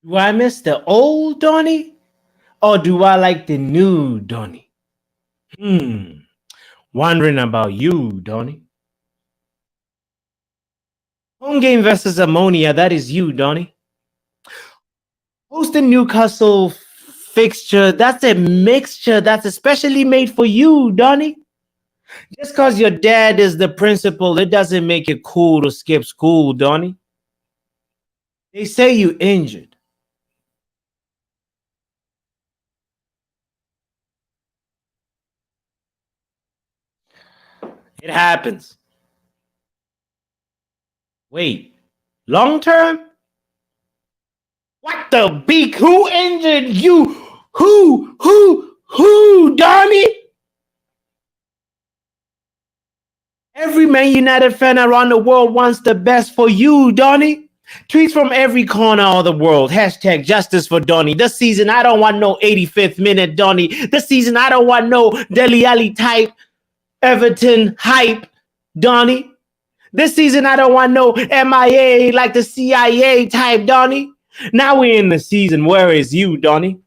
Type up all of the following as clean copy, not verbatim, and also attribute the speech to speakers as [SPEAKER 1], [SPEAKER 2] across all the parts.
[SPEAKER 1] Do I miss the old Donny? Or do I like the new Donny? Hmm. Wondering about you, Donny. Home game versus Ammonia, that is you, Donny. Hosting Newcastle fixture, that's a mixture that's especially made for you, Donny. Just because your dad is the principal, it doesn't make it cool to skip school, Donny. They say you injured. It happens. Wait, long term? What the beak? Who injured you? Who, Donny? Every Man United fan around the world wants the best for you, Donny. Tweets from every corner of the world. Hashtag justice for Donny. This season, I don't want no 85th minute Donny. This season, I don't want no Dele Alli type Everton hype Donny. This season, I don't want no MIA like the CIA type Donny. Now we're in the season. Where is you, Donny?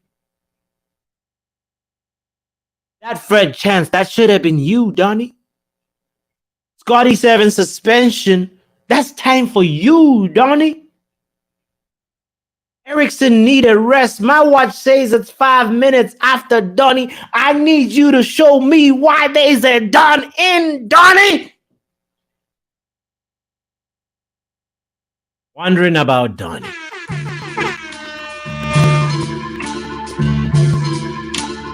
[SPEAKER 1] That Fred chance, that should have been you, Donny. Scotty 7 suspension, that's time for you, Donny. Erickson need a rest. My watch says it's 5 minutes after Donny. I need you to show me why there's a Don in Donny. Wondering about Donny.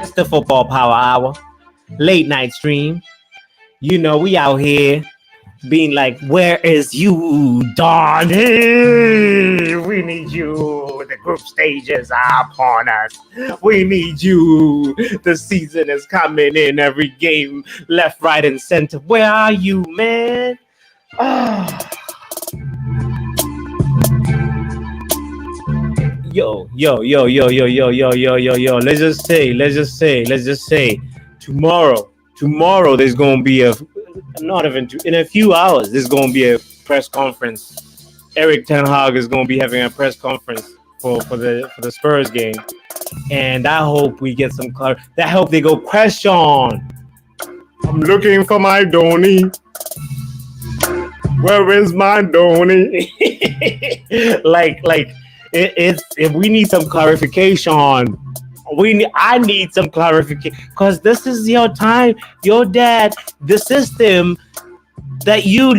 [SPEAKER 1] It's the Football Power Hour. Late night stream. You know, we out here being like, where is you, Donny? We need you. The group stages are upon us. We need you. The season is coming in every game, left, right, and center. Where are you, man? Yo. Let's just say, tomorrow there's gonna be in a few hours there's gonna be a press conference. Eric Ten Hag is gonna be having a press conference for the Spurs game, and I hope we get some clarity. I hope they go, question. I'm looking for my Donny. Where is my Donny? like if we need some clarification. I need some clarification because this is your time, your dad, the system that you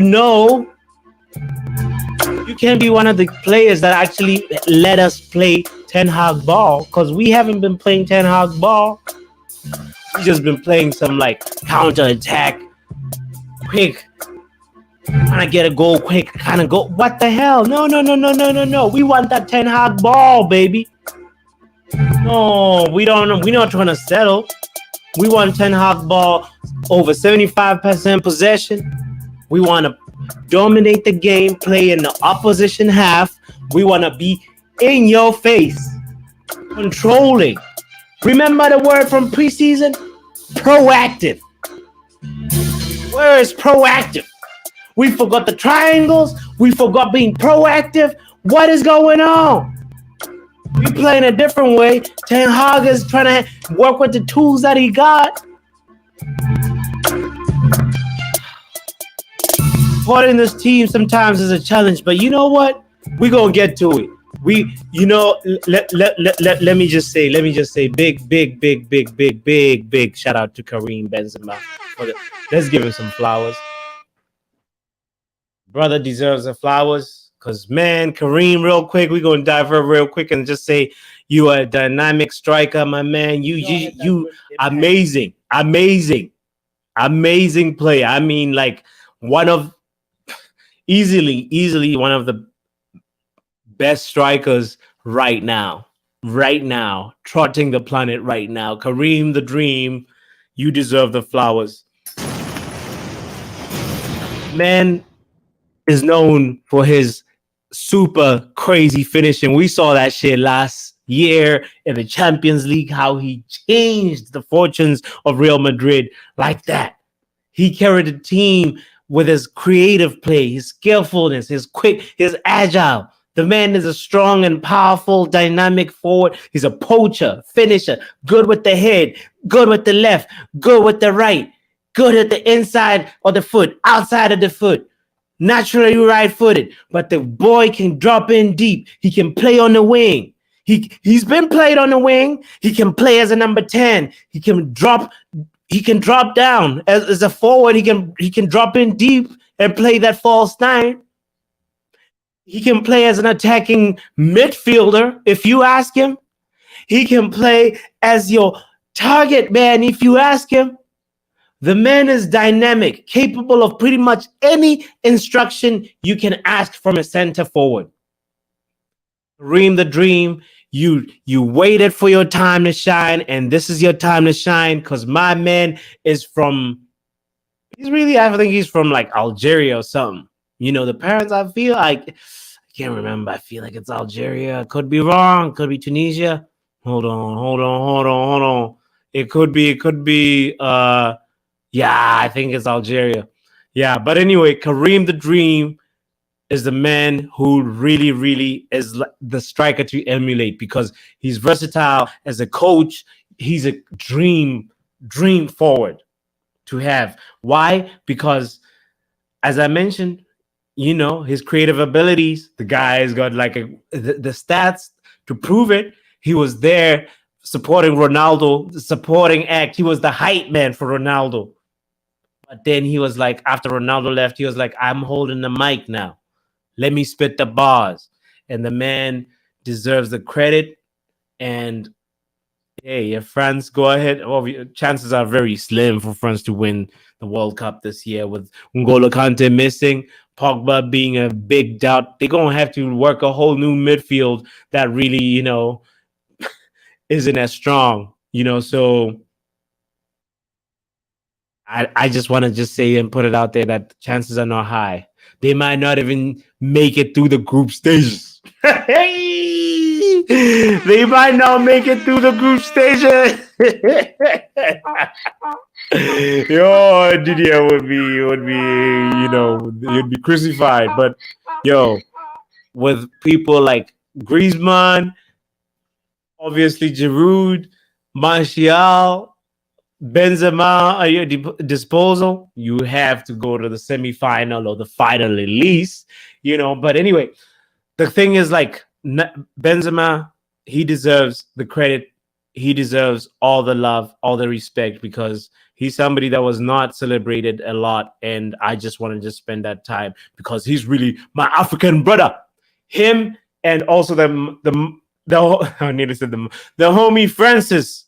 [SPEAKER 1] can be one of the players that actually let us play Ten Hag ball, because we haven't been playing Ten Hag ball. We just been playing some like counter attack, quick, trying to get a goal quick, kind of go. What the hell? No. We want that Ten Hag ball, baby. No, we don't. We're not trying to settle. We want Ten Hag ball over 75% possession. We want to dominate the game, play in the opposition half. We want to be in your face, controlling. Remember the word from preseason? Proactive. Where is proactive? We forgot the triangles. We forgot being proactive. What is going on? We playing a different way. Ten Hag is trying to work with the tools that he got. Supporting this team sometimes is a challenge, but you know what? We're gonna get to it. Let me just say, big shout out to Kareem Benzema. Let's give him some flowers. Brother deserves the flowers. Because, man, Kareem, real quick, we're going to divert real quick and just say you are a dynamic striker, my man. You amazing player. I mean, like, easily one of the best strikers right now, trotting the planet right now. Kareem the Dream, you deserve the flowers. Man is known for his super crazy finishing. We saw that shit last year in the Champions League, how he changed the fortunes of Real Madrid like that. He carried the team with his creative play, his skillfulness, his quick, his agile. The man is a strong and powerful, dynamic forward. He's a poacher, finisher, good with the head, good with the left, good with the right, good at the inside of the foot, outside of the foot. Naturally right-footed, but the boy can drop in deep. He can play on the wing. He's been played on the wing. He can play as a number 10. He can drop down as a forward. He can drop in deep and play that false nine. He can play as an attacking midfielder if you ask him. He can play as your target man if you ask him. The man is dynamic, capable of pretty much any instruction you can ask from a center forward. Kareem the Dream, you waited for your time to shine, and this is your time to shine, because my man is from, I think he's from like Algeria or something. You know, the parents, I feel like, I can't remember. I feel like it's Algeria. Could be wrong. Could be Tunisia. Hold on. It could be, yeah, I think it's Algeria. Yeah, but anyway, Kareem the Dream is the man who really is the striker to emulate, because he's versatile as a coach. He's a dream forward to have. Why? Because, as I mentioned, you know, his creative abilities, the guy's got like the stats to prove it. He was there supporting Ronaldo, the supporting act. He was the hype man for Ronaldo. But then he was like, after Ronaldo left, he was like, I'm holding the mic now. Let me spit the bars. And the man deserves the credit. And hey, if France go ahead, chances are very slim for France to win the World Cup this year, with N'Golo Kante missing, Pogba being a big doubt. They're going to have to work a whole new midfield that really, you know, isn't as strong, you know. So I just want to just say and put it out there that the chances are not high. They might not even make it through the group stages. They might not make it through the group stages. Yo, Didier would be, you know, you'd be crucified. But yo, with people like Griezmann, obviously Giroud, Martial, Benzema at your disposal, you have to go to the semi-final or the final at least, you know. But anyway, the thing is, like, Benzema, he deserves the credit. He deserves all the love, all the respect, because he's somebody that was not celebrated a lot. And I just want to just spend that time because he's really my African brother. Him and also the I nearly said the homie Francis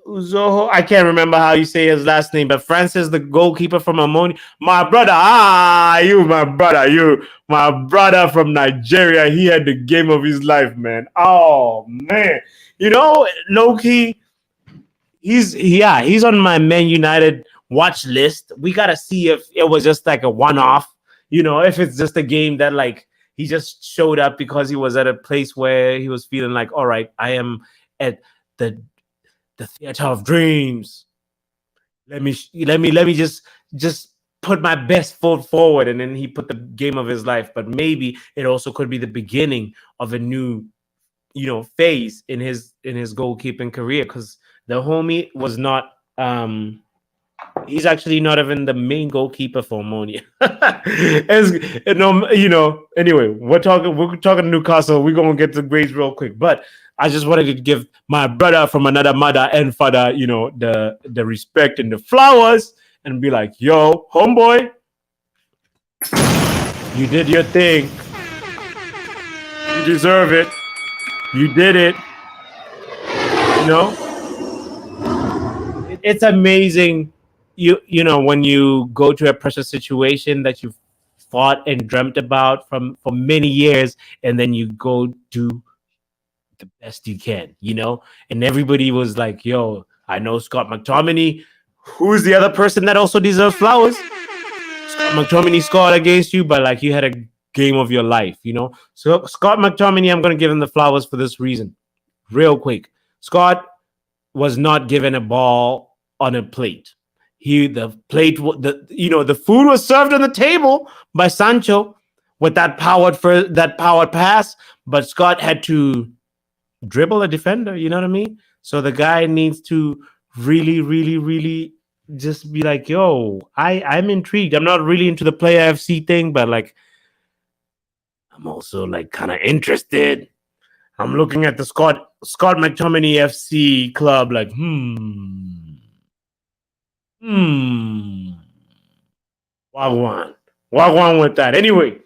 [SPEAKER 1] Uzoho. I can't remember how you say his last name, but Francis, the goalkeeper from Ammonia. My brother, you my brother from Nigeria. He had the game of his life, man. Oh man, you know, low-key, he's on my Man United watch list. We gotta see if it was just like a one-off, you know, if it's just a game that like he just showed up because he was at a place where he was feeling like, all right, I am at the theater of dreams. Let me just put my best foot forward. And then he put the game of his life. But maybe it also could be the beginning of a new, you know, phase in his goalkeeping career, because the homie was not he's actually not even the main goalkeeper for Ammonia. You know, anyway, we're talking Newcastle. We're gonna get to grades real quick, but I just wanted to give my brother from another mother and father, you know, the respect and the flowers, and be like, yo, homeboy, you did your thing. You deserve it. You did it. You know, it's amazing. You know, when you go to a pressure situation that you've fought and dreamt about for many years, and then you go do the best you can, you know. And everybody was like, yo, I know Scott McTominay. Who's the other person that also deserves flowers? Scott McTominay scored against you, but like you had a game of your life, you know. So Scott McTominay, I'm gonna give him the flowers for this reason. Real quick. Scott was not given a ball on a plate. The food was served on the table by Sancho, with that powered pass, but Scott had to dribble a defender. You know what I mean? So the guy needs to really, really, really just be like, yo, I'm intrigued. I'm not really into the player FC thing, but like I'm also like kind of interested. I'm looking at the Scott McTominay FC club, like, hmm. Wagwan with that. Anyway,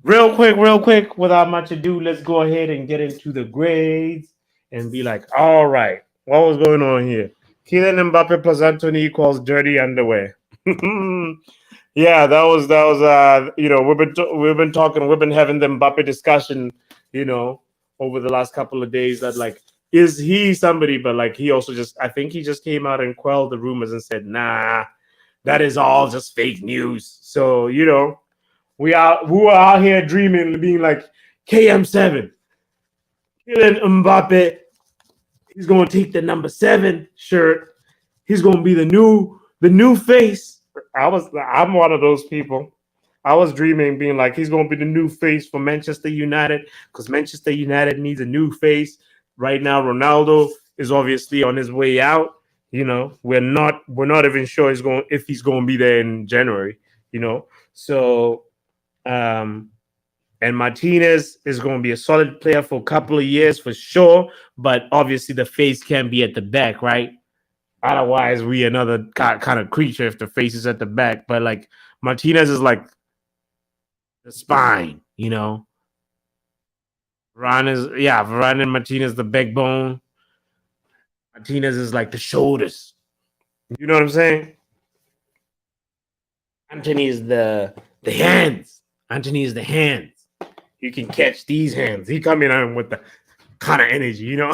[SPEAKER 1] real quick, without much ado, let's go ahead and get into the grades and be like, all right, what was going on here? Kylian Mbappe plus Anthony equals dirty underwear. Yeah, that was we've been having the Mbappe discussion, you know, over the last couple of days that like is he somebody, but like he also just I think he just came out and quelled the rumors and said, nah, that is all just fake news. So, you know, we are out here dreaming, being like KM7, Kylian Mbappe. He's gonna take the number 7 shirt. He's gonna be the new face. I'm one of those people. I was dreaming, being like he's gonna be the new face for Manchester United because Manchester United needs a new face right now. Ronaldo is obviously on his way out. You know, we're not even sure if he's going to be there in January. You know, so and Martinez is going to be a solid player for a couple of years for sure. But obviously, the face can't be at the back, right? Otherwise, we another kind of creature if the face is at the back. But like Martinez is like the spine, you know. Varane and Martinez the backbone. Martinez is like the shoulders. You know what I'm saying? Anthony is the hands. Anthony is the hands. You can catch these hands. He coming on with the kind of energy, you know.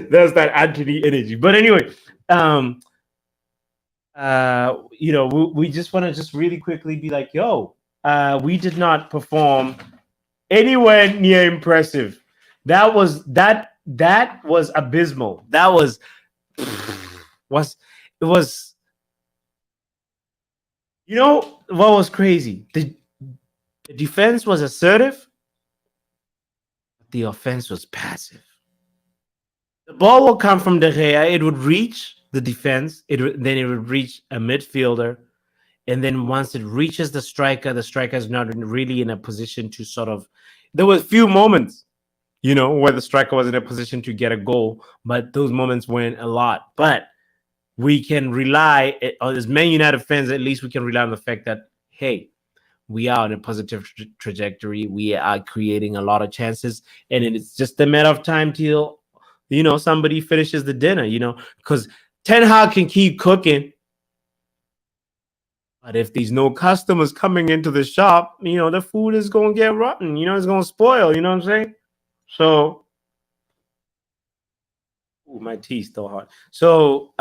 [SPEAKER 1] There's that Anthony energy. But anyway, you know, we just want to just really quickly be like, yo, we did not perform anywhere near impressive. That was abysmal. That was you know what was crazy? The defense was assertive, but the offense was passive. The ball will come from De Gea, it would reach the defense, then it would reach a midfielder, and then once it reaches the striker is not really in a position to sort of. There were a few moments, you know, where the striker was in a position to get a goal, but those moments weren't a lot. But we can rely on, as Man United fans, at least we can rely on the fact that, hey, we are on a positive trajectory. We are creating a lot of chances, and it's just a matter of time till, you know, somebody finishes the dinner, you know, because Ten Hag can keep cooking. But if there's no customers coming into the shop, you know, the food is going to get rotten. You know, it's going to spoil. You know what I'm saying? So, my tea's still hot. So,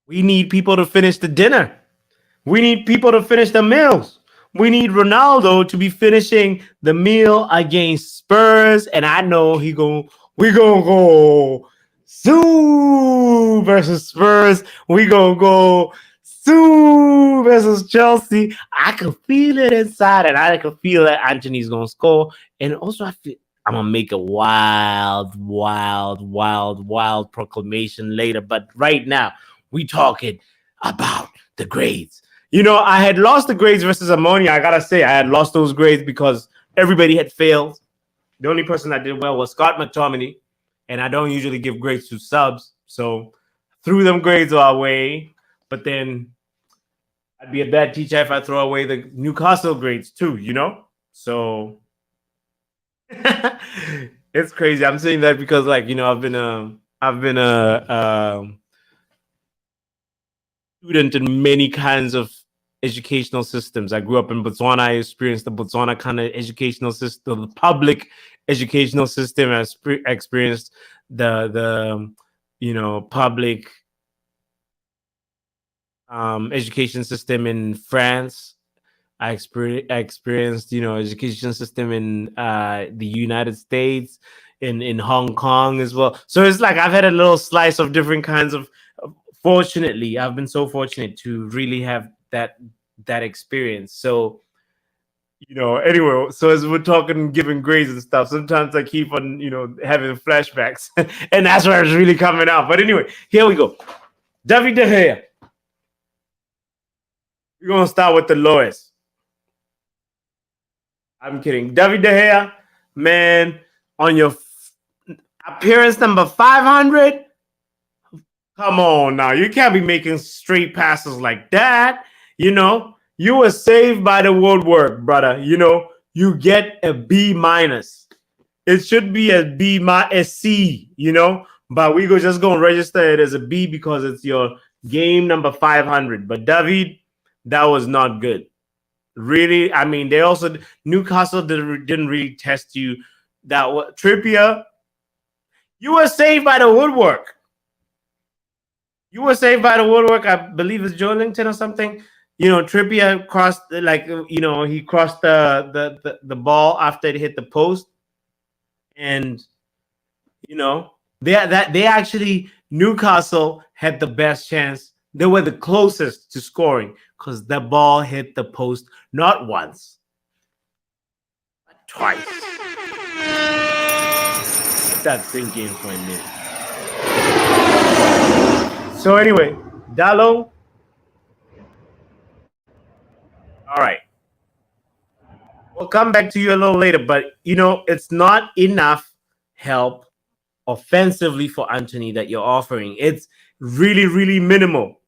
[SPEAKER 1] we need people to finish the dinner. We need people to finish the meals. We need Ronaldo to be finishing the meal against Spurs. And I know we're going to go Sue versus Spurs. We're going to go Sue versus Chelsea. I can feel it inside, and I can feel that Anthony's going to score. And also, I feel I'm going to make a wild proclamation later. But right now, we talking about the grades. You know, I had lost the grades versus Ammonia. I got to say, I had lost those grades because everybody had failed. The only person that did well was Scott McTominay. And I don't usually give grades to subs. So threw them grades away. But then I'd be a bad teacher if I throw away the Newcastle grades too, you know? So it's crazy. I'm saying that because, like, you know, I've been a student in many kinds of educational systems. I grew up in Botswana. I experienced the Botswana kind of educational system, the public educational system. I experienced the you know, public education system in France. I experienced, you know, education system in the United States, in Hong Kong as well. So it's like I've had a little slice of different kinds of. Fortunately, I've been so fortunate to really have that that experience. So, anyway, so as we're talking giving grades and stuff, sometimes I keep on, having flashbacks, and that's where it's really coming out. But anyway, here we go. David De Gea. We're going to start with the lowest. I'm kidding. David De Gea, man, on your appearance number 500, come on now. You can't be making straight passes like that. You were saved by the woodwork, brother. You get a B minus. It should be a C, but we just going to register it as a B because it's your game number 500. But David, that was not good. Really, I mean, Newcastle didn't really test you. Trippier, you were saved by the woodwork. I believe it's Joelinton or something. Trippier crossed, he crossed the ball after it hit the post, and they actually, Newcastle had the best chance. They were the closest to scoring because the ball hit the post not once, but twice. Let that sink in for a minute. So anyway, Dallo. All right. We'll come back to you a little later, but it's not enough help offensively for Anthony that you're offering. It's really, really minimal.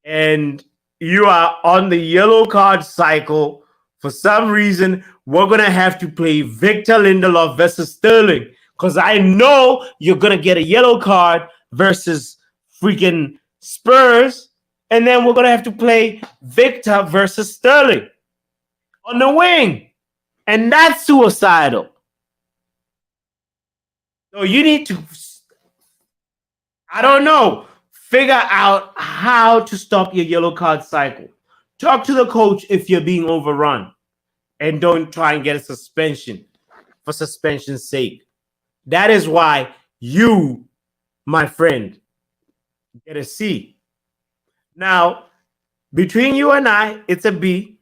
[SPEAKER 1] And you are on the yellow card cycle. For some reason, we're going to have to play Victor Lindelof versus Sterling because I know you're going to get a yellow card versus freaking Spurs. And then we're going to have to play Victor versus Sterling on the wing. And that's suicidal. So you need to, I don't know, figure out how to stop your yellow card cycle. Talk to the coach if you're being overrun. And don't try and get a suspension for suspension's sake. That is why you, my friend, get a C. Now, between you and I, it's a B,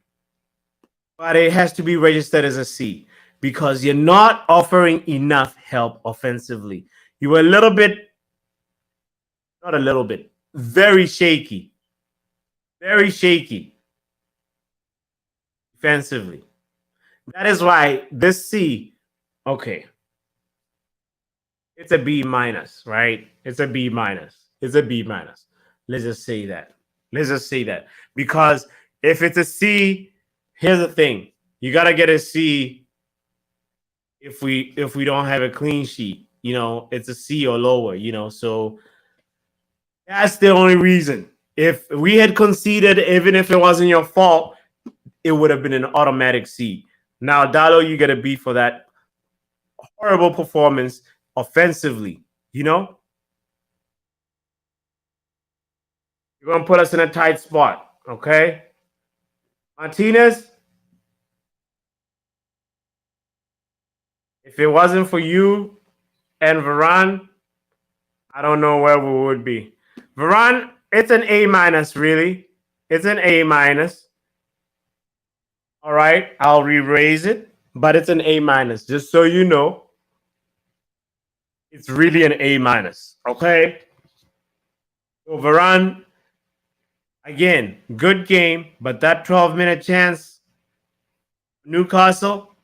[SPEAKER 1] but it has to be registered as a C because you're not offering enough help offensively. You were very shaky. Very shaky defensively. That is why this C, okay, it's a B minus, right? It's a B minus. Let's just say that. Because if it's a C, here's the thing. You got to get a C if we don't have a clean sheet. It's a C or lower, so that's the only reason. If we had conceded, even if it wasn't your fault, it would have been an automatic C. Now, Dallo, you get a B for that horrible performance offensively, You're going to put us in a tight spot, okay? Martinez, if it wasn't for you and Varane, I don't know where we would be. Varane, it's an A minus, really. It's an A minus. All right, I'll re-raise it, but it's an A minus, just so you know. It's really an A minus, okay? So Varane, again, good game, but that 12-minute chance, Newcastle,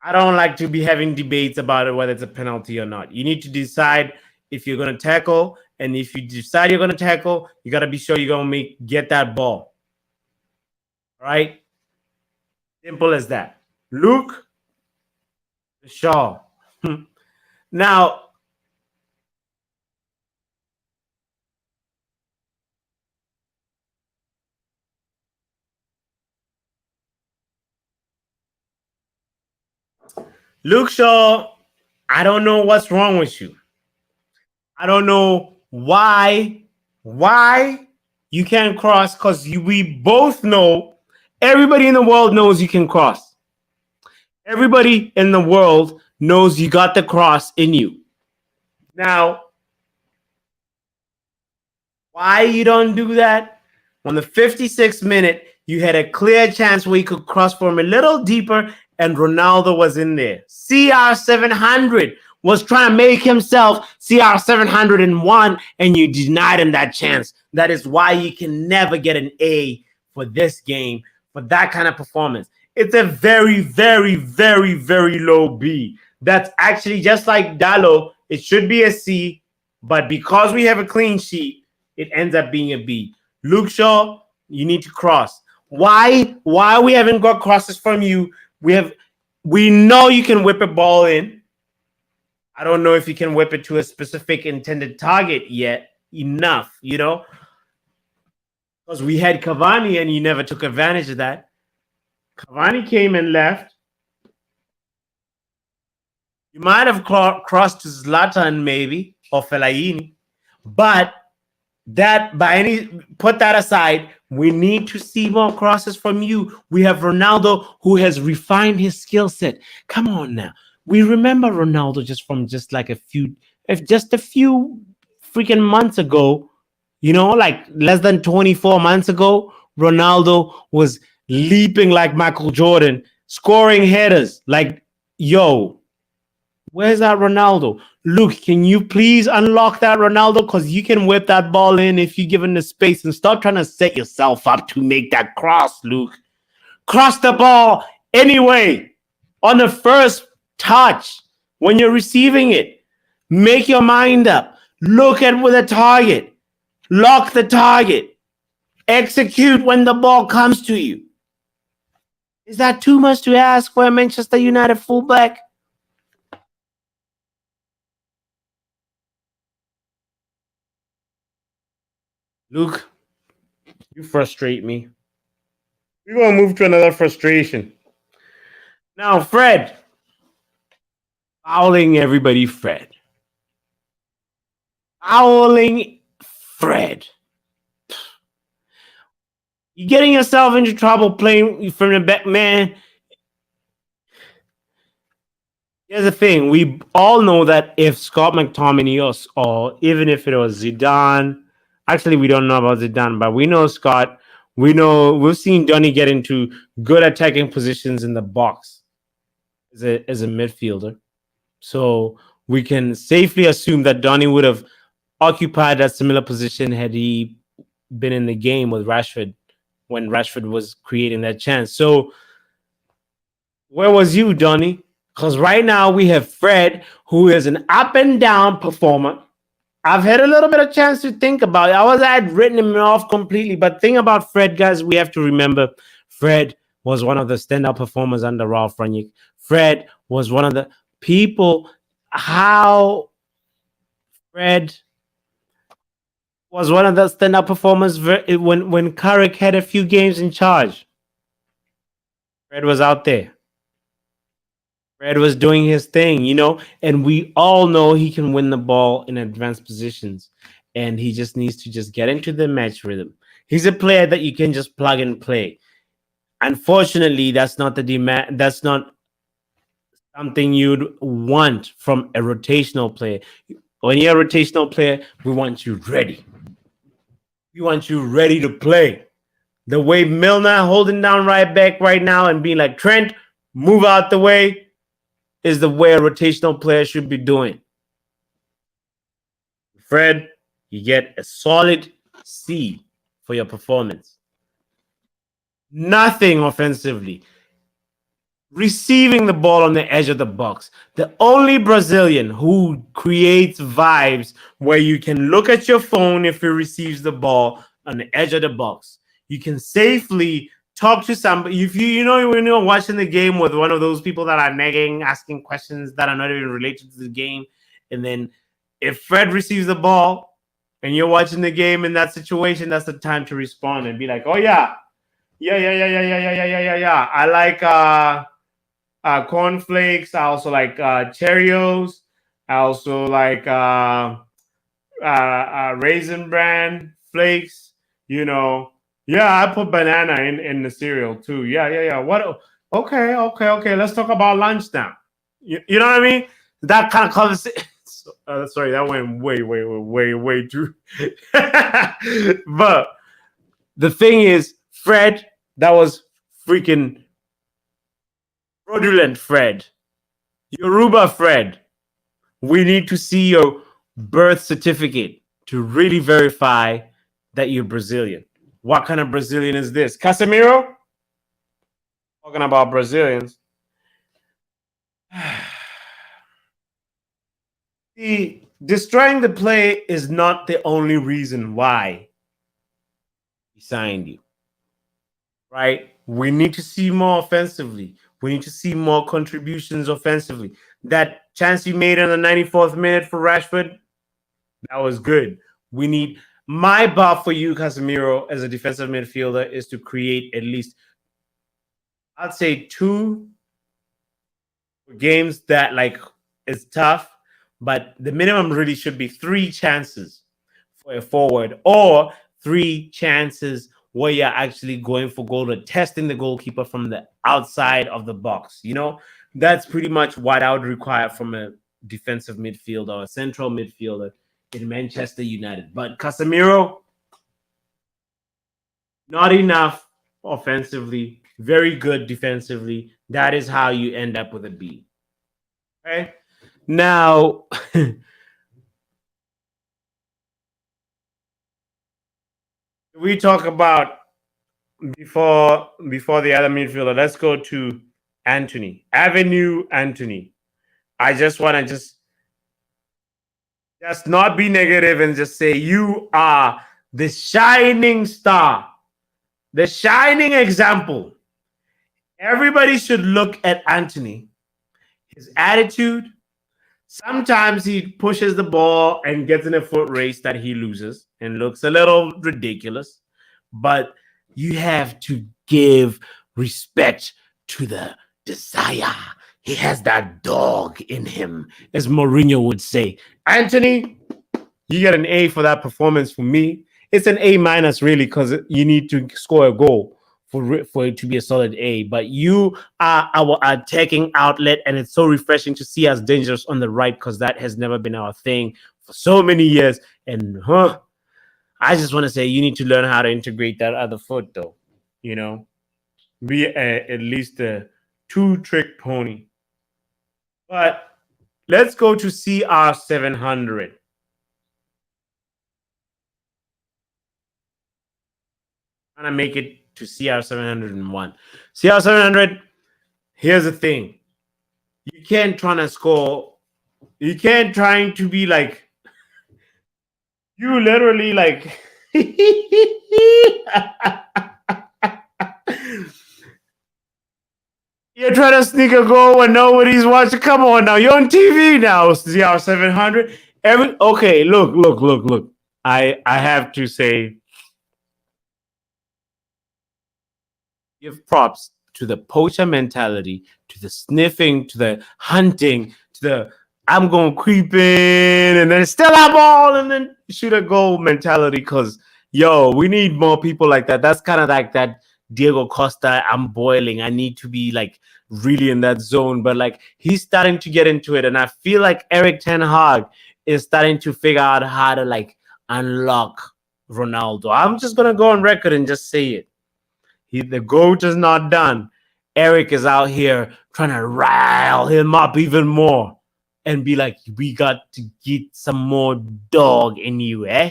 [SPEAKER 1] I don't like to be having debates about it, whether it's a penalty or not. You need to decide if you're going to tackle, and if you decide you're going to tackle, you got to be sure you're going to get that ball. All right? Simple as that. Luke Shaw. Now, Luke Shaw, I don't know what's wrong with you. I don't know why you can't cross, because we both know, everybody in the world knows you can cross. Everybody in the world knows you got the cross in you. Now, why you don't do that? On the 56th minute, you had a clear chance where you could cross for him a little deeper, and Ronaldo was in there. CR700 was trying to make himself CR701, and you denied him that chance. That is why you can never get an A for this game, for that kind of performance. It's a very, very, very, very low B. That's actually just like Dallo. It should be a C, but because we have a clean sheet, it ends up being a B. Luke Shaw, you need to cross. Why we haven't got crosses from you? We know you can whip a ball in. I don't know if you can whip it to a specific intended target yet enough, because we had Cavani and you never took advantage of that. Cavani came and left. You might have crossed to Zlatan maybe or Fellaini, but put that aside. We need to see more crosses from you. We have Ronaldo who has refined his skill set. Come on now. We remember Ronaldo just a few freaking months ago, like less than 24 months ago, Ronaldo was leaping like Michael Jordan, scoring headers. Like, yo, where's that Ronaldo? Luke, can you please unlock that Ronaldo? Because you can whip that ball in if you give him the space, and stop trying to set yourself up to make that cross, Luke. Cross the ball anyway on the first touch when you're receiving it. Make your mind up. Look at the target. Lock the target. Execute when the ball comes to you. Is that too much to ask for a Manchester United fullback? Luke, you frustrate me. We're going to move to another frustration. Now, Fred. Fouling everybody, Fred. Fouling Fred. You're getting yourself into trouble playing from the back, man. Here's the thing. We all know that if Scott McTominay or even if it was Zidane, actually, we don't know about Zidane, but we know Scott. We've seen Donny get into good attacking positions in the box as a midfielder. So we can safely assume that Donny would have occupied that similar position had he been in the game with Rashford when Rashford was creating that chance. So where was you, Donny? Because right now we have Fred, who is an up and down performer. I've had a little bit of chance to think about it. I had written him off completely, but thing about Fred, guys, we have to remember Fred was one of the standout performers under Ralph Rangnick. Fred was one of the people. How Fred was one of the standout performers when Carrick had a few games in charge. Fred was out there. Fred was doing his thing, and we all know he can win the ball in advanced positions, and he just needs to just get into the match rhythm. He's a player that you can just plug and play. Unfortunately, that's not the demand. That's not something you'd want from a rotational player. When you're a rotational player, we want you ready. We want you ready to play. The way Milner holding down right back right now and being like, Trent, move out the way, is the way a rotational player should be doing. Fred, you get a solid C for your performance. Nothing offensively. Receiving the ball on the edge of the box. The only Brazilian who creates vibes where you can look at your phone if he receives the ball on the edge of the box. You can safely talk to somebody. If when you're watching the game with one of those people that are nagging, asking questions that are not even related to the game, and then if Fred receives the ball and you're watching the game in that situation, that's the time to respond and be like, oh yeah. I like cornflakes. I also like Cheerios. I also like Raisin Bran flakes. Yeah, I put banana in the cereal too. Yeah. What? Okay. Let's talk about lunch now. You know what I mean? That kind of conversation. Sorry, that went way too. But The thing is, Fred, that was freaking fraudulent, Fred. Yoruba Fred. We need to see your birth certificate to really verify that you're Brazilian. What kind of Brazilian is this? Casemiro? Talking about Brazilians. See, destroying the play is not the only reason why he signed you. Right? We need to see more offensively. We need to see more contributions offensively. That chance you made in the 94th minute for Rashford, that was good. We need my bar for you, Casemiro, as a defensive midfielder is to create at least, I'd say, 2 games that like is tough, but the minimum really should be 3 chances for a forward or 3 chances where you're actually going for goal or testing the goalkeeper from the outside of the box. You know, that's pretty much what I would require from a defensive midfielder or a central midfielder in Manchester United. But Casemiro, not enough offensively, very good defensively. That is how you end up with a B. Okay. Now, we talk about before the other midfielder. Let's go to Anthony. Avenue Anthony. I just want to just not be negative and just say you are the shining star, the shining example. Everybody should look at Anthony. His attitude. Sometimes he pushes the ball and gets in a foot race that he loses and looks a little ridiculous. But you have to give respect to the desire. He has that dog in him, as Mourinho would say. Anthony, you get an A for that performance for me. It's an A minus, really, because you need to score a goal for it to be a solid A. But you are our attacking outlet, and it's so refreshing to see us dangerous on the right because that has never been our thing for so many years. And I just want to say you need to learn how to integrate that other foot, though. You know, be at least a 2-trick pony. But let's go to CR700. I'm going to make it to CR701. CR700, here's the thing. You can't try to score. You can't trying to be like, you literally like, you're trying to sneak a goal when nobody's watching. Come on now. You're on TV now, CR700. Okay, look. I have to say, give props to the poacher mentality, to the sniffing, to the hunting, to the I'm going to creep in and then steal a ball and then shoot a goal mentality. Because, we need more people like that. That's kind of like that Diego Costa, I'm boiling. I need to be like really in that zone. But like he's starting to get into it. And I feel like Erik ten Hag is starting to figure out how to like unlock Ronaldo. I'm just going to go on record and just say it. The GOAT is not done. Eric is out here trying to rile him up even more and be like, we got to get some more dog in you, eh?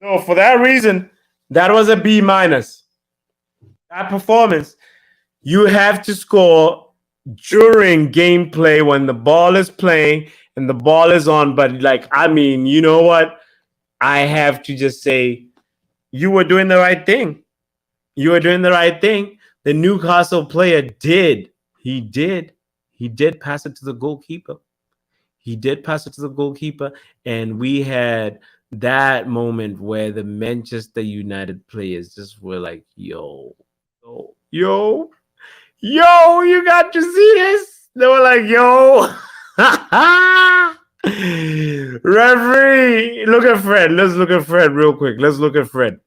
[SPEAKER 1] So for that reason, that was a B minus. That performance, you have to score during gameplay when the ball is playing and the ball is on. But like, I mean, you know what? I have to just say, you were doing the right thing. You were doing the right thing. The Newcastle player did. He did pass it to the goalkeeper. And we had that moment where the Manchester United players just were like, yo, you got to see this? They were like, yo. Referee, look at Fred. Let's look at Fred real quick. Let's look at Fred.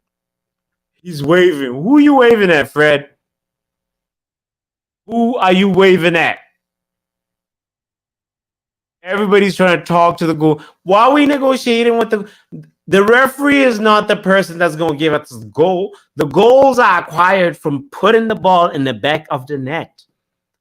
[SPEAKER 1] He's waving. Who are you waving at, Fred? Who are you waving at? Everybody's trying to talk to the goal. Why are we negotiating with The referee is not the person that's going to give us the goal. The goals are acquired from putting the ball in the back of the net.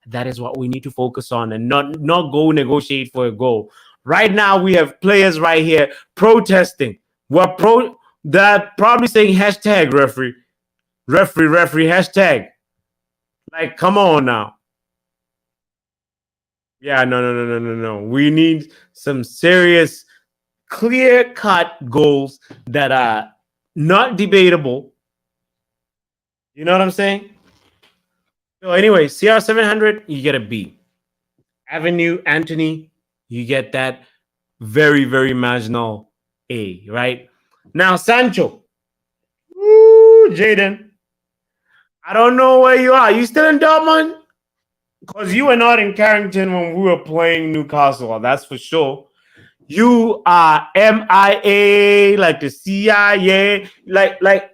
[SPEAKER 1] That is what we need to focus on, and not go negotiate for a goal. Right now, we have players right here protesting. They're probably saying hashtag referee, hashtag. Like, come on now. Yeah, no. We need some serious, clear-cut goals that are not debatable. You know what I'm saying? So anyway, CR700, you get a B. Avenue, Anthony, you get that very, very marginal A, right? Now, Sancho. Woo, Jaden. I don't know where you are. You still in Dortmund? Because you were not in Carrington when we were playing Newcastle, that's for sure. You are MIA, like the CIA. Like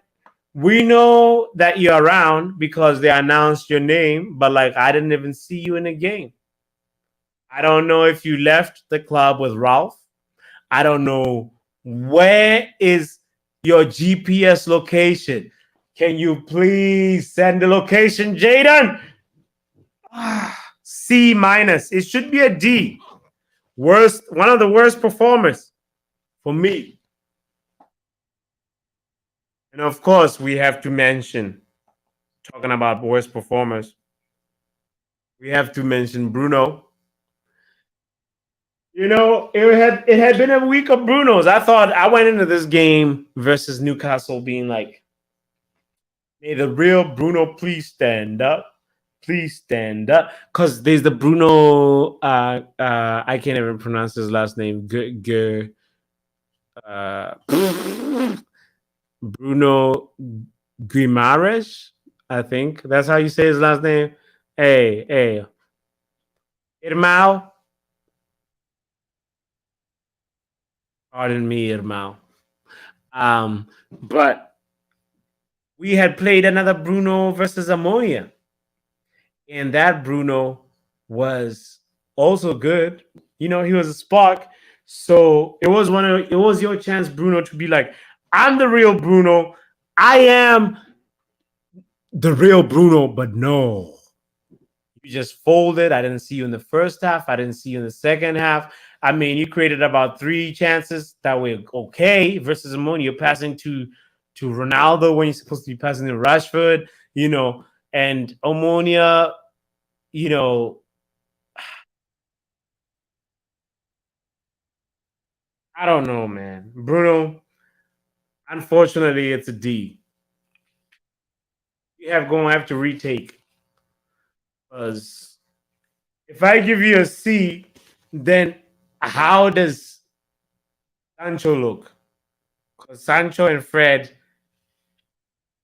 [SPEAKER 1] we know that you're around because they announced your name, but like I didn't even see you in the game. I don't know if you left the club with Ralph. I don't know where is your GPS location. Can you please send the location, Jaden? C minus. It should be a D. Worst, one of the worst performers for me. And of course, we have to mention, talking about worst performers, we have to mention Bruno. You know, it had been a week of Bruno's. I went into this game versus Newcastle being like, hey, the real Bruno, please stand up. Please stand up. Because there's the Bruno, I can't even pronounce his last name. Bruno Guimaraes, I think. That's how you say his last name. Hey. Irmão. Pardon me, Irmão. But we had played another Bruno versus Amonia. And that Bruno was also good. You know, he was a spark. So it was your chance, Bruno, to be like, I'm the real Bruno. I am the real Bruno, but no. You just folded. I didn't see you in the first half. I didn't see you in the second half. I mean, you created about 3 chances that were okay versus Ammonia. You're passing to Ronaldo when you're supposed to be passing to Rashford, you know, and Ammonia, you know, I don't know, man. Bruno, unfortunately, it's a D. You have going to have to retake. Because if I give you a C, then how does Sancho look? Because Sancho and Fred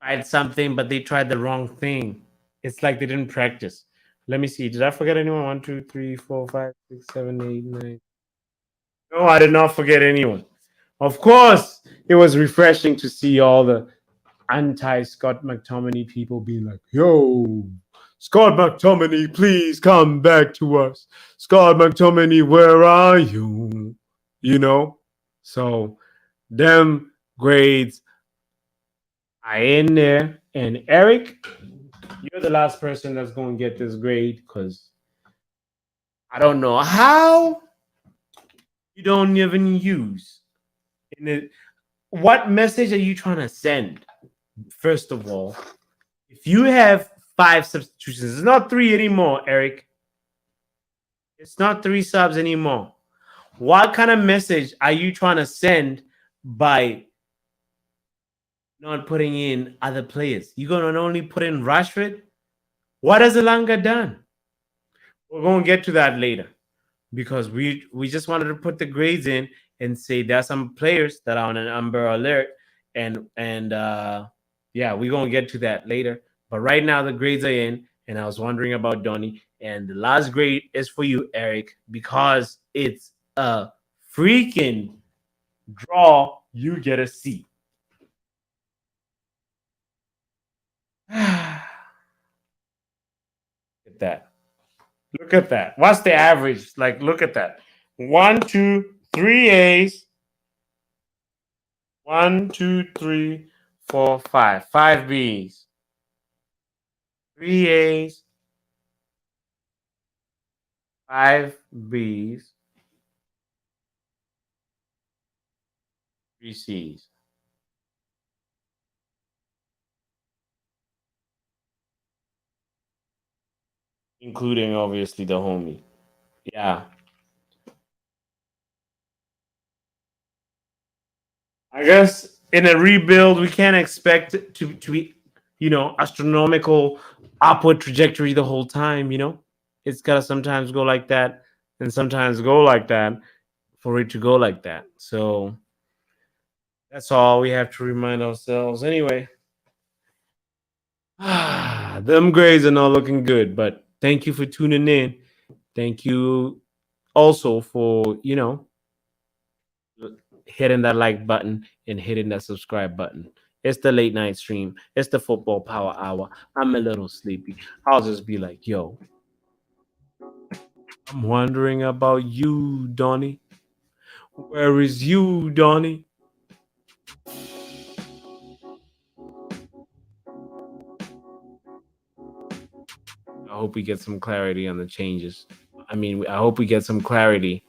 [SPEAKER 1] tried something, but they tried the wrong thing. It's like they didn't practice. Let me see. Did I forget anyone? 1, 2, 3, 4, 5, 6, 7, 8, 9. No, I did not forget anyone. Of course, it was refreshing to see all the anti-Scott McTominay people being like, yo, Scott McTominay, please come back to us. Scott McTominay, where are you? You know? So, them grades are in there. And Eric, you're the last person that's going to get this grade because I don't know how you don't even use. What message are you trying to send? First of all, if you have 5 substitutions, it's not 3 anymore, Eric. It's not 3 subs anymore. What kind of message are you trying to send by not putting in other players? You're going to only put in Rashford? What has Elanga done? We're going to get to that later because we just wanted to put the grades in and say there are some players that are on an Amber Alert and yeah, we're going to get to that later. But right now the grades are in, and I was wondering about Donny. And the last grade is for you, Eric, because it's a freaking draw. You get a C. Look at that. Look at that. What's the average? Like, look at that. 1, 2, 3 A's. 1, 2, 3, 4, 5. 5 B's. 3 A's. 5 B's. 3 C's. Including obviously the homie. Yeah. I guess in a rebuild, we can't expect it to be, astronomical upward trajectory the whole time. It's gotta sometimes go like that, and sometimes go like that for it to go like that. So that's all we have to remind ourselves. Anyway, them grades are not looking good, but thank you for tuning in. Thank you also for hitting that like button and hitting that subscribe button. It's the late night stream. It's the football power hour. I'm a little sleepy. I'll just be like, yo, I'm wondering about you, Donny. Where is you, Donny? I hope we get some clarity on the changes. I mean, I hope we get some clarity.